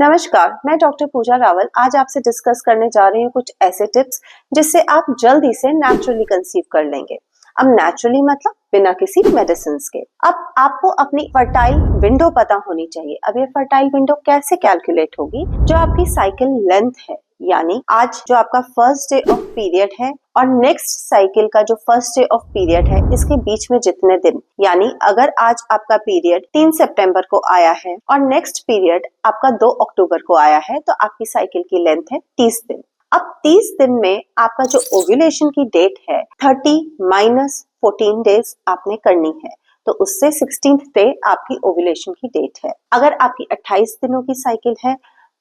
नमस्कार, मैं डॉक्टर पूजा रावल आज आपसे डिस्कस करने जा रही हूँ कुछ ऐसे टिप्स जिससे आप जल्दी से नेचुरली कंसीव कर लेंगे। अब नेचुरली मतलब बिना किसी मेडिसिन के। अब आपको अपनी फर्टाइल विंडो पता होनी चाहिए। अब ये फर्टाइल विंडो कैसे कैलकुलेट होगी? जो आपकी साइकिल लेंथ है, यानी आज जो आपका फर्स्ट डे ऑफ पीरियड है और नेक्स्ट साइकिल का जो फर्स्ट डे ऑफ पीरियड है, इसके बीच में जितने दिन, यानी अगर आज आपका पीरियड 3 सितंबर को आया है और नेक्स्ट पीरियड आपका 2 अक्टूबर को आया है, तो आपकी साइकिल की लेंथ है 30 दिन। अब 30 दिन में आपका जो ओव्यूलेशन की डेट है 30 माइनस 14 डेज आपने करनी है, तो उससे 16th डे आपकी ओव्यूलेशन की डेट है। अगर आपकी 28 दिनों की साइकिल है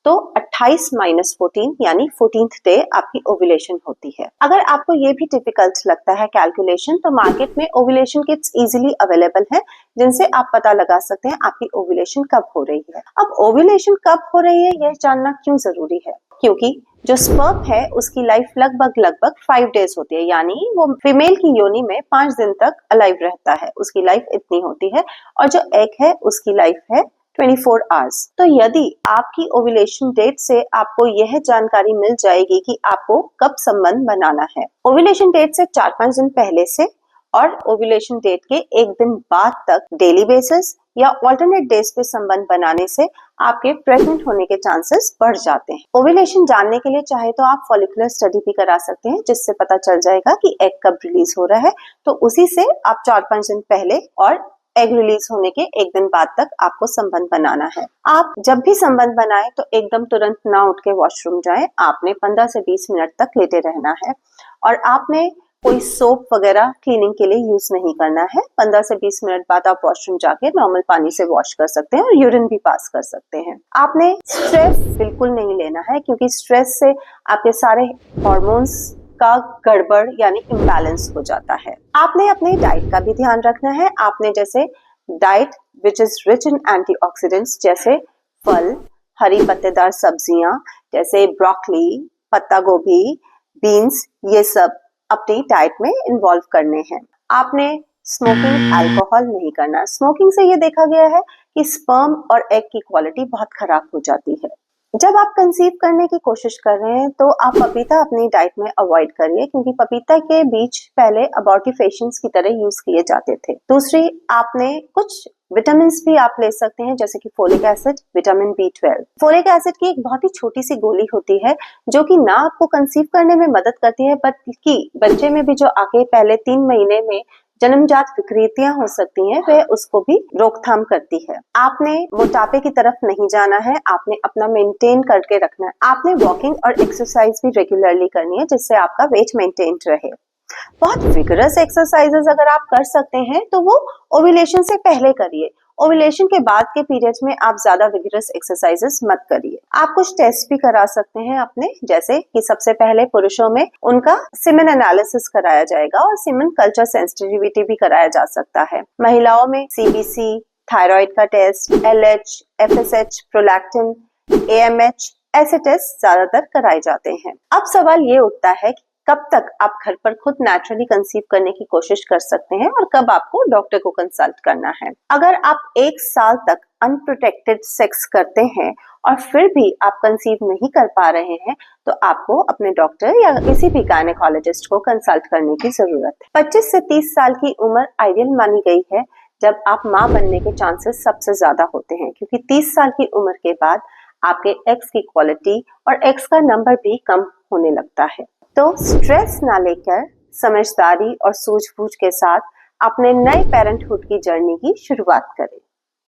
तो 28 माइनस 14 यानी 14th डे आपकी ओव्यूलेशन होती है। अगर आपको ये भी डिफिकल्ट लगता है कैलकुलेशन, तो मार्केट में ओव्यूलेशन किट्स इजीली अवेलेबल है जिनसे आप पता लगा सकते हैं आपकी ओव्यूलेशन कब हो रही है। अब ओव्यूलेशन कब हो रही है यह जानना क्यों जरूरी है? क्योंकि जो स्पर्म है उसकी लाइफ लगभग 5 डेज होती है, यानी वो फीमेल की योनि में 5 दिन तक अलाइव रहता है, उसकी लाइफ इतनी होती है। और जो एग है उसकी लाइफ है 24 आवर्स। तो यदि आपकी ओव्यूलेशन डेट से आपको यह जानकारी मिल जाएगी कि आपको कब संबंध बनाना है। ओव्यूलेशन डेट से 4-5 दिन पहले से और ओव्यूलेशन डेट के 1 दिन बाद तक डेली बेसिस या ऑल्टरनेट डेज पे संबंध बनाने से आपके प्रेग्नेंट होने के चांसेस बढ़ जाते हैं। ओव्यूलेशन जानने के लिए चाहे तो आप फॉलिकुलर स्टडी भी करा सकते हैं, जिससे पता चल जाएगा कि एग कब रिलीज हो रहा है। तो उसी से आप 4-5 दिन पहले और एग रिलीज होने के 1 दिन बाद तक आपको संबंध बनाना है। आप जब भी संबंध बनाए तो एकदम तुरंत ना उठ के वॉशरूम जाए। आपने 15 से 20 मिनट तक लेटे रहना है और आपने कोई सोप वगैरह क्लीनिंग के लिए यूज नहीं करना है। 15 से 20 मिनट बाद आप वॉशरूम जाके नॉर्मल पानी से वॉश कर सकते हैं और यूरिन भी पास कर सकते हैं। आपने स्ट्रेस बिल्कुल नहीं लेना है, क्योंकि स्ट्रेस से आपके सारे हॉर्मोन्स का गड़बड़ यानी इम्बैलेंस हो जाता है। आपने अपने डाइट का भी ध्यान रखना है। आपने जैसे diet which is rich in antioxidants, जैसे फल, हरी पत्तेदार सब्जियां जैसे ब्रोकली, पत्ता गोभी, बीन्स, ये सब अपनी डाइट में इन्वॉल्व करने हैं। आपने स्मोकिंग, अल्कोहल नहीं करना। स्मोकिंग से ये देखा गया है कि स्पर्म और एग की क्वालिटी बहुत खराब हो जाती है। जब आप कंसीव करने की कोशिश कर रहे हैं तो आप पपीता अपनी डाइट में अवॉइड करिए, क्योंकि पपीता के बीज पहले अबॉर्टिफिकेशंस की तरह यूज किए जाते थे। दूसरी, आपने कुछ विटामिन भी आप ले सकते हैं, जैसे कि folic acid, vitamin B12। Folic acid की एक बहुत ही छोटी सी गोली होती है जो कि ना आपको कंसीव करने में मदद करती है, बल्कि बच्चे में भी जो आगे पहले 3 महीने में जन्मजात विकृतियां हो सकती हैं, वह उसको भी रोकथाम करती है। आपने मोटापे की तरफ नहीं जाना है, आपने अपना मेंटेन करके रखना है। आपने वॉकिंग और एक्सरसाइज भी रेगुलरली करनी है, जिससे आपका वेट मेंटेन रहे। बहुत विगरस एक्सरसाइजेस अगर आप कर सकते हैं तो वो ओव्यूलेशन से पहले करिए। ओव्यूलेशन के बाद के पीरियड्स में आप ज्यादा विगरस एक्सरसाइजेस मत करिए। आप कुछ टेस्ट भी करा सकते हैं अपने, जैसे कि सबसे पहले पुरुषों में उनका सीमेन एनालिसिस कराया जाएगा और सीमेन कल्चर सेंसिटिविटी भी कराया जा सकता है। महिलाओं में CBC, थायराइड का test, LH, FSH, prolactin, AMH, ऐसे टेस्ट ज्यादातर कराए जाते हैं। अब सवाल ये उठता है कि कब तक आप घर पर खुद नेचुरली कंसीव करने की कोशिश कर सकते हैं और कब आपको डॉक्टर को कंसल्ट करना है। अगर आप 1 साल तक अनप्रोटेक्टेड सेक्स करते हैं और फिर भी आप कंसीव नहीं कर पा रहे हैं, तो आपको अपने डॉक्टर या किसी भी गायनेकोलॉजिस्ट को कंसल्ट करने की जरूरत है। 25 से 30 साल की उम्र आइडियल मानी गई है, जब आप माँ बनने के चांसेस सबसे ज्यादा होते हैं, क्योंकि 30 साल की उम्र के बाद आपके एग्स की क्वालिटी और एग्स का नंबर भी कम होने लगता है। तो स्ट्रेस ना लेकर समझदारी और सूझबूझ के साथ अपने नए पेरेंटहुड की जर्नी की शुरुआत करें।